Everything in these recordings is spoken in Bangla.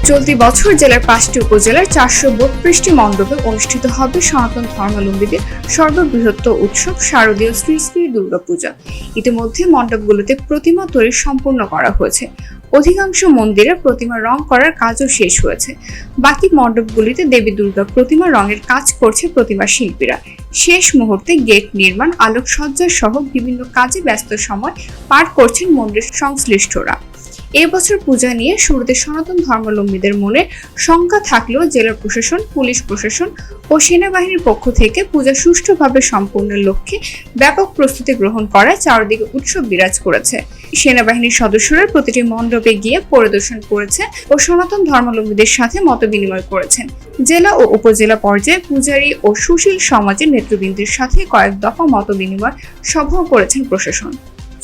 চলতি বছর জেলার 5টি উপজেলার 432টি মণ্ডপে অনুষ্ঠিত হবে সনাতন ধর্মাবলম্বীদের সর্ববৃহৎ উৎসব শারদীয় শ্রী শ্রী দুর্গাপূজা। ইতিমধ্যে মণ্ডপগুলোতে প্রতিমা তৈরি সম্পূর্ণ করা হয়েছে। অধিকাংশ মন্দিরে প্রতিমা রং করার কাজও শেষ হয়েছে। বাকি মণ্ডপগুলিতে দেবী দুর্গা প্রতিমা রঙের কাজ করছে প্রতিমা শিল্পীরা। শেষ মুহূর্তে গেট নির্মাণ, আলোকসজ্জা সহ বিভিন্ন কাজে ব্যস্ত সময় পার করছেন মন্দির সংশ্লিষ্টরা। এবছর পূজা নিয়ে শুরুতে সনাতন ধর্মাবলম্বীদের মনে শঙ্কা থাকলেও জেলা প্রশাসন, পুলিশ প্রশাসন ও সেনাবাহিনীর পক্ষ থেকে পূজা সুষ্ঠুভাবে সম্পন্নের লক্ষ্যে ব্যাপক প্রস্তুতি গ্রহণ করায় চারদিকে উৎসব বিরাজ করেছে। সেনাবাহিনীর সদস্যরা প্রতিটি মণ্ডপে গিয়ে পরিদর্শন করেছেন ও সনাতন ধর্মাবলম্বীদের সাথে মতবিনিময় করেছেন। জেলা ও উপজেলা পর্যায়ে পূজারী ও সুশীল সমাজের নেতৃবৃন্দের সাথে কয়েক দফা মতবিনিময় সভাও করেছেন প্রশাসন।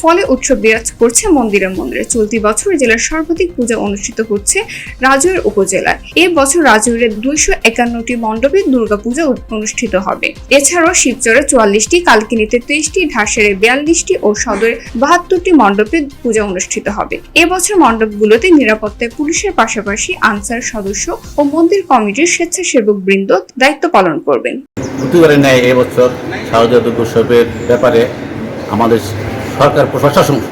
ফলে উৎসব বিরাজ করছে মন্দিরে মন্দিরে। চলতি বছর জেলার সর্বাধিক পূজা অনুষ্ঠিত হচ্ছে রাজৈর উপজেলায়। এ বছর রাজৈরের 251টি মণ্ডপে দুর্গাপূজা অনুষ্ঠিত হবে। এছাড়াও শিবচরে 44টি, কালকিনিতে 23টি, ঢাসেরে 42টি ও সদরে 72টি মণ্ডপে পূজা অনুষ্ঠিত হবে। এবছর মণ্ডপগুলোতে নিরাপত্তায় পুলিশের পাশাপাশি আনসার সদস্য ও মন্দির কমিটির স্বেচ্ছাসেবক বৃন্দ দায়িত্ব পালন করবেন। প্রতিবারের ন্যায় এবছর শারদীয় দুর্গোৎসবের ব্যাপারে আমাদের সরকার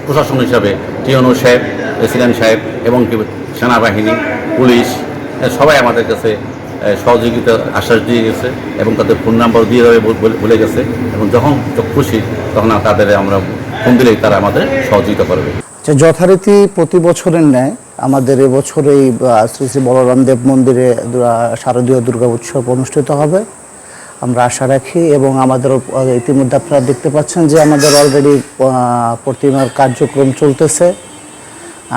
প্রশাসন হিসাবে টিওনো সাহেব, প্রেসিডেন্ট সাহেব এবং সেনাবাহিনী, পুলিশ সবাই আমাদের কাছে সহযোগিতা আশ্বাস দিয়ে গেছে এবং তাদের ফোন নাম্বার দিয়ে দেবে বলে গেছে এবং যখন খুশি তখন তাদের আমরা ফোন দিলেই তারা আমাদের সহযোগিতা করবে। যথারীতি প্রতি বছরের ন্যায় আমাদের এবছর এই শ্রী শ্রী বলরাম দেব মন্দিরে শারদীয় দুর্গা উৎসব অনুষ্ঠিত হবে আমরা আশা রাখি। এবং আমাদের ইতিমধ্যে আপনারা দেখতে পাচ্ছেন যে আমাদের অলরেডি প্রতিমার কার্যক্রম চলতেছে।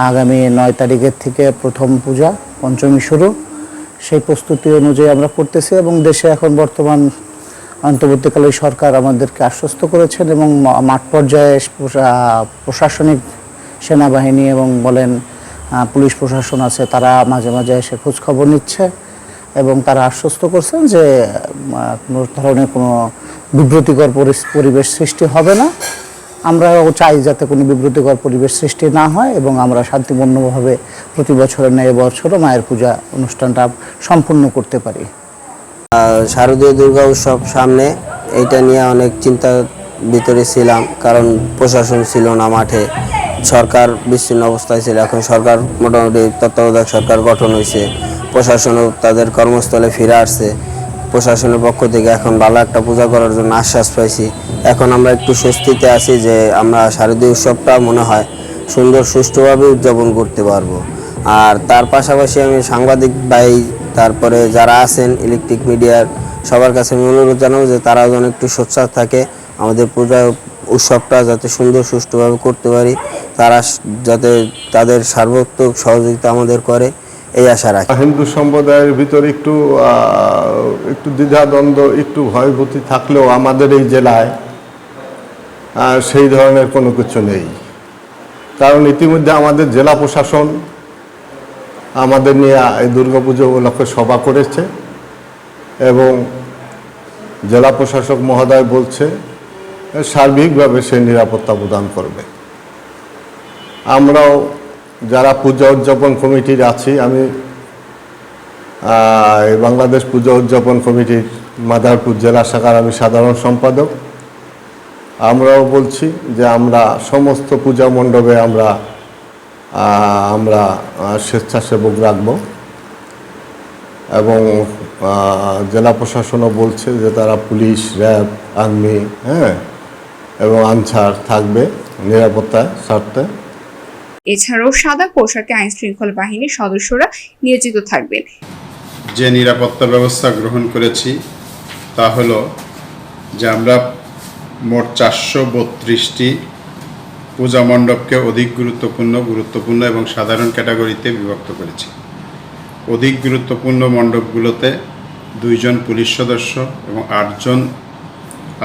আগামী 9 তারিখের থেকে প্রথম পূজা, পঞ্চমী শুরু, সেই প্রস্তুতি অনুযায়ী আমরা করতেছি। এবং দেশে এখন বর্তমান অন্তর্বর্তীকালীন সরকার আমাদেরকে আশ্বস্ত করেছেন এবং মাঠ পর্যায়ে প্রশাসনিক সেনাবাহিনী এবং বলেন পুলিশ প্রশাসন আছে, তারা মাঝে মাঝে এসে খোঁজখবর নিচ্ছে এবং তারা আশ্বস্ত করছেন যে কোনো ধরনের কোনো বিব্রতিকর পরিবেশ সৃষ্টি হবে না। আমরাও চাই যাতে কোনো বিব্রতিকর পরিবেশ সৃষ্টি না হয় এবং আমরা শান্তিপূর্ণভাবে প্রতি বছরের ন্যায় এবছরও মায়ের পূজা অনুষ্ঠানটা সম্পূর্ণ করতে পারি। শারদীয় দুর্গা উৎসব সামনে, এইটা নিয়ে অনেক চিন্তার ভিতরে ছিলাম, কারণ প্রশাসন ছিল না মাঠে, সরকার বিচ্ছিন্ন অবস্থায় ছিল। এখন সরকার মোটামুটি তত্ত্বাবধায়ক সরকার গঠন হয়েছে, প্রশাসনও তাদের কর্মস্থলে ফিরে আসছে। প্রশাসনের পক্ষ থেকে এখন ভালো একটা পূজা করার জন্য আশ্বাস পাইছি। এখন আমরা একটু স্বস্তিতে আছি যে আমরা শারদীয় উৎসবটা মনে হয় সুন্দর সুষ্ঠুভাবে উদযাপন করতে পারবো। আর তার পাশাপাশি আমি সাংবাদিক ভাই, তারপরে যারা আছেন ইলেকট্রিক মিডিয়ার সবার কাছে আমি অনুরোধ জানাবো যে তারাও যেন একটু সোচ্চার থাকে, আমাদের পূজা উৎসবটা যাতে সুন্দর সুষ্ঠুভাবে করতে পারি, তারা যাতে তাদের সার্বত্রিক সহযোগিতা আমাদের করে, এই আশা রাখি। হিন্দু সম্প্রদায়ের ভিতরে একটু দ্বিধাদ্বন্দ্ব, একটু ভয়ভীতি থাকলেও আমাদের এই জেলায় সেই ধরনের কোনো কিছু নেই। কারণ ইতিমধ্যে আমাদের জেলা প্রশাসন আমাদের নিয়ে এই দুর্গাপুজো উপলক্ষে সভা করেছে এবং জেলা প্রশাসক মহোদয় বলছে সার্বিকভাবে সে নিরাপত্তা প্রদান করবে। আমরাও যারা পূজা উদযাপন কমিটির আছি, আমি বাংলাদেশ পূজা উদযাপন কমিটির মাদারপুর জেলা শাখার আমি সাধারণ সম্পাদক। আমরাও বলছি যে আমরা সমস্ত পূজা মণ্ডপে আমরা স্বেচ্ছাসেবক রাখব এবং জেলা প্রশাসনও বলছে যে তারা পুলিশ, র্যাব, আর্মি এবং আনসার থাকবে নিরাপত্তার স্বার্থে। এছাড়াও সাদা পোশাকে আইনশৃঙ্খলা বাহিনীর সদস্যরা নিয়োজিত থাকবেন। যে নিরাপত্তা ব্যবস্থা গ্রহণ করেছি তা হলো যে আমরা মোট 432টি পূজা মণ্ডপকে অধিক গুরুত্বপূর্ণ এবং সাধারণ ক্যাটাগরিতে বিভক্ত করেছি। অধিক গুরুত্বপূর্ণ মণ্ডপগুলোতে 2 জন পুলিশ সদস্য এবং 8 জন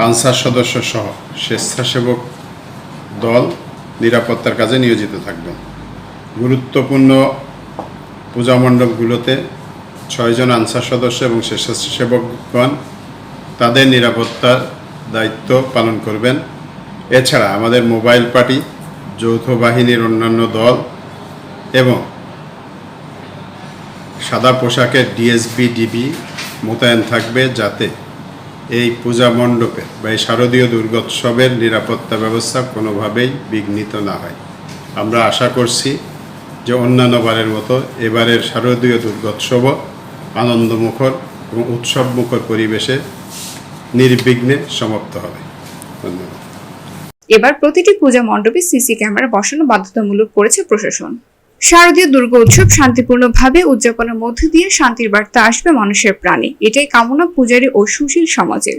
আনসার সদস্য সহ স্বেচ্ছাসেবক দল নিরাপত্তার কাজে নিয়োজিত থাকবেন। গুরুত্বপূর্ণ পূজা মণ্ডপগুলোতে 6 জন আনসার সদস্য এবং স্বেচ্ছাসেবকগণ তাদের নিরাপত্তার দায়িত্ব পালন করবেন। এছাড়া আমাদের মোবাইল পার্টি, যৌথ বাহিনীর অন্যান্য দল এবং সাদা পোশাকের ডিএসপি ডিবি মোতায়েন থাকবে, যাতে এই পূজা মণ্ডপে বা এই শারদীয় দুর্গোৎসবের নিরাপত্তা ব্যবস্থা কোনোভাবেই বিঘ্নিত না হয়। আমরা আশা করছি যে অন্যান্য বারের মতো এবারের শারদীয় দুর্গোৎসবও আনন্দমুখর এবং উৎসবমুখর পরিবেশে নির্বিঘ্নে সমাপ্ত হবে। ধন্যবাদ। এবার প্রতিটি পূজা মণ্ডপে সিসি ক্যামেরা বসানো বাধ্যতামূলক করেছে প্রশাসন। শারদীয় দুর্গা উৎসব শান্তিপূর্ণভাবে উদযাপনের মধ্য দিয়ে শান্তির বার্তা আসবে মানুষের প্রাণে, এটাই কামনা পূজারী ও সুশীল সমাজের।